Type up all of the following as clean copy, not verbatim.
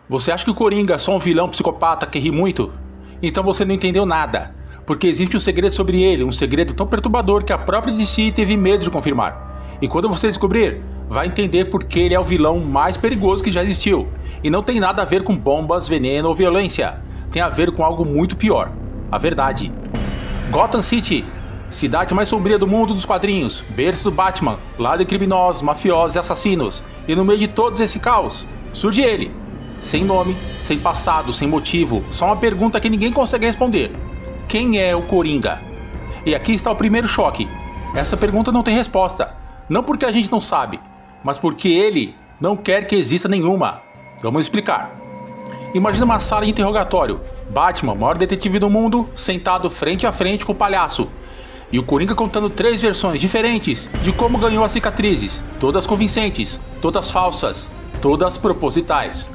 Você acha que o Coringa é só um vilão psicopata que ri muito? Então você não entendeu nada, porque existe um segredo sobre ele, um segredo tão perturbador que a própria DC teve medo de confirmar. E quando você descobrir, vai entender por que ele é o vilão mais perigoso que já existiu. E não tem nada a ver com bombas, veneno ou violência. Tem a ver com algo muito pior: a verdade. Gotham City, cidade mais sombria do mundo dos quadrinhos, berço do Batman, lado de criminosos, mafiosos e assassinos. E no meio de todo esse caos, surge ele. Sem nome, sem passado, sem motivo, só uma pergunta que ninguém consegue responder: quem é o Coringa? E aqui está o primeiro choque: essa pergunta não tem resposta. Não porque a gente não sabe, mas porque ele não quer que exista nenhuma. Vamos explicar. Imagina uma sala de interrogatório: Batman, maior detetive do mundo, sentado frente a frente com o palhaço, e o Coringa contando 3 versões diferentes de como ganhou as cicatrizes, todas convincentes, todas falsas, todas propositais.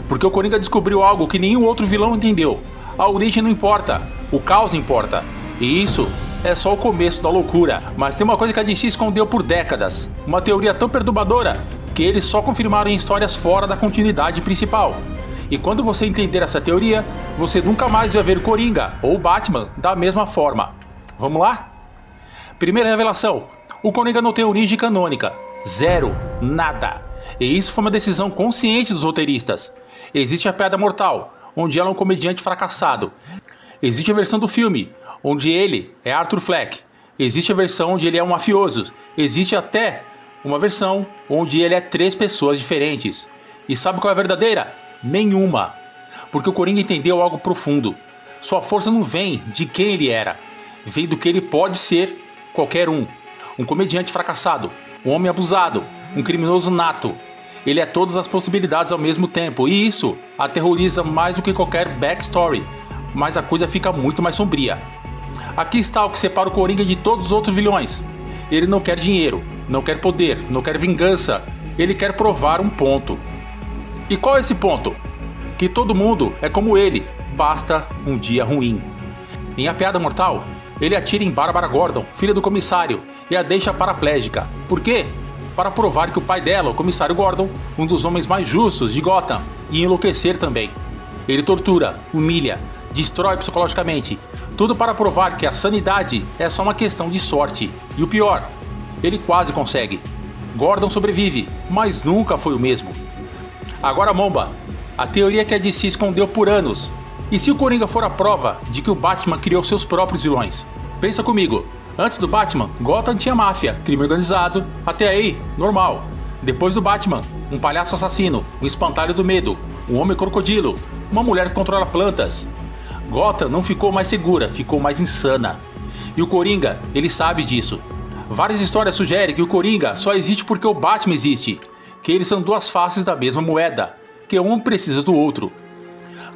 Porque o Coringa descobriu algo que nenhum outro vilão entendeu: a origem não importa, o caos importa. E isso é só o começo da loucura. Mas tem uma coisa que a DC escondeu por décadas, uma teoria tão perturbadora que eles só confirmaram em histórias fora da continuidade principal. E quando você entender essa teoria, você nunca mais vai ver o Coringa ou o Batman da mesma forma. Vamos lá? Primeira revelação: o Coringa não tem origem canônica. Zero. Nada. E isso foi uma decisão consciente dos roteiristas. Existe a Piada Mortal, onde ela é um comediante fracassado. Existe a versão do filme, onde ele é Arthur Fleck. Existe a versão onde ele é um mafioso. Existe até uma versão onde ele é 3 pessoas diferentes. E sabe qual é a verdadeira? Nenhuma. Porque o Coringa entendeu algo profundo. Sua força não vem de quem ele era, vem do que ele pode ser: qualquer um. Um comediante fracassado, um homem abusado, um criminoso nato. Ele é todas as possibilidades ao mesmo tempo, e isso aterroriza mais do que qualquer backstory. Mas a coisa fica muito mais sombria. Aqui está o que separa o Coringa de todos os outros vilões. Ele não quer dinheiro, não quer poder, não quer vingança. Ele quer provar um ponto. E qual é esse ponto? Que todo mundo é como ele, basta um dia ruim. Em A Piada Mortal, ele atira em Bárbara Gordon, filha do comissário, e a deixa paraplégica. Por quê? Para provar que o pai dela, o comissário Gordon, um dos homens mais justos de Gotham, ia enlouquecer também. Ele tortura, humilha, destrói psicologicamente, tudo para provar que a sanidade é só uma questão de sorte. E o pior, ele quase consegue. Gordon sobrevive, mas nunca foi o mesmo. Agora a bomba, a teoria que a DC escondeu por anos. E se o Coringa for a prova de que o Batman criou seus próprios vilões? Pensa comigo. Antes do Batman, Gotham tinha máfia, crime organizado, até aí, normal. Depois do Batman, um palhaço assassino, um espantalho do medo, um homem crocodilo, uma mulher que controla plantas. Gotham não ficou mais segura, ficou mais insana. E o Coringa, ele sabe disso. Várias histórias sugerem que o Coringa só existe porque o Batman existe, que eles são 2 faces da mesma moeda, que um precisa do outro.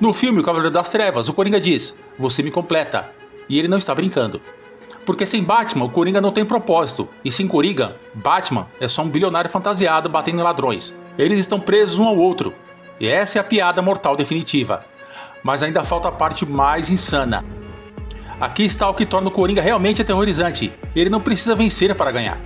No filme O Cavaleiro das Trevas, o Coringa diz: "Você me completa." E ele não está brincando. Porque sem Batman, o Coringa não tem propósito. E sem Coringa, Batman é só um bilionário fantasiado batendo em ladrões. Eles estão presos um ao outro. E essa é a piada mortal definitiva. Mas ainda falta a parte mais insana. Aqui está o que torna o Coringa realmente aterrorizante. Ele não precisa vencer para ganhar.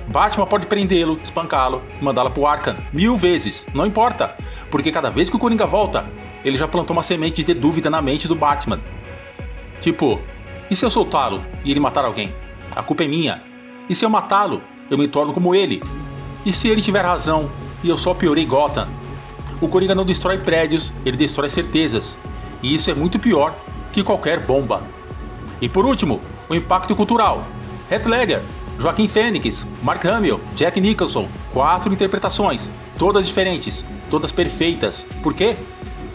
Batman pode prendê-lo, espancá-lo, mandá-lo pro Arkham 1000 vezes. Não importa. Porque cada vez que o Coringa volta, ele já plantou uma semente de dúvida na mente do Batman. Tipo: e se eu soltá-lo e ele matar alguém? A culpa é minha. E se eu matá-lo, eu me torno como ele? E se ele tiver razão e eu só piorei Gotham? O Coringa não destrói prédios, ele destrói certezas. E isso é muito pior que qualquer bomba. E por último, o impacto cultural. Heath Ledger, Joaquin Phoenix, Mark Hamill, Jack Nicholson. 4 interpretações, todas diferentes, todas perfeitas. Por quê?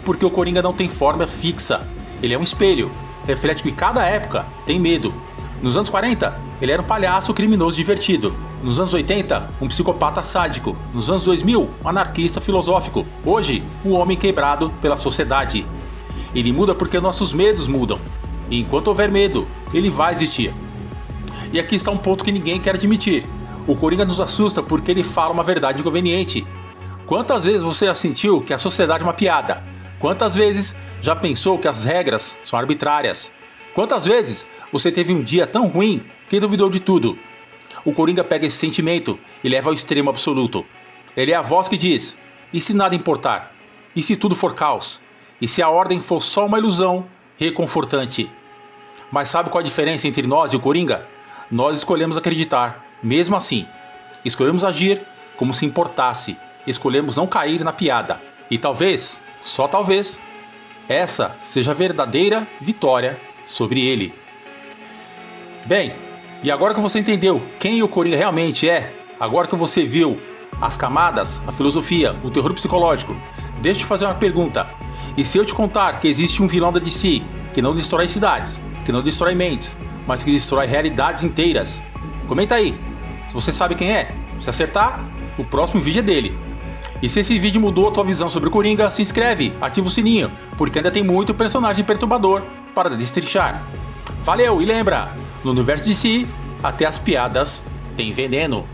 Porque o Coringa não tem forma fixa. Ele é um espelho. Reflete que cada época tem medo. Nos anos 40, ele era um palhaço criminoso divertido. Nos anos 80, um psicopata sádico. Nos anos 2000, um anarquista filosófico. Hoje, um homem quebrado pela sociedade. Ele muda porque nossos medos mudam. E enquanto houver medo, ele vai existir. E aqui está um ponto que ninguém quer admitir. O Coringa nos assusta porque ele fala uma verdade inconveniente. Quantas vezes você já sentiu que a sociedade é uma piada? Quantas vezes já pensou que as regras são arbitrárias? Quantas vezes você teve um dia tão ruim que duvidou de tudo? O Coringa pega esse sentimento e leva ao extremo absoluto. Ele é a voz que diz: e se nada importar? E se tudo for caos? E se a ordem for só uma ilusão reconfortante? Mas sabe qual a diferença entre nós e o Coringa? Nós escolhemos acreditar, mesmo assim. Escolhemos agir como se importasse. Escolhemos não cair na piada. E talvez, só talvez, essa seja a verdadeira vitória sobre ele. Bem, e agora que você entendeu quem o Coringa realmente é, agora que você viu as camadas, a filosofia, o terror psicológico, deixa eu te fazer uma pergunta. E se eu te contar que existe um vilão da DC que não destrói cidades, que não destrói mentes, mas que destrói realidades inteiras? Comenta aí, se você sabe quem é. Se acertar, o próximo vídeo é dele. E se esse vídeo mudou a tua visão sobre o Coringa, se inscreve, ativa o sininho, porque ainda tem muito personagem perturbador para destrinchar. Valeu, e lembra, no universo DC, até as piadas têm veneno.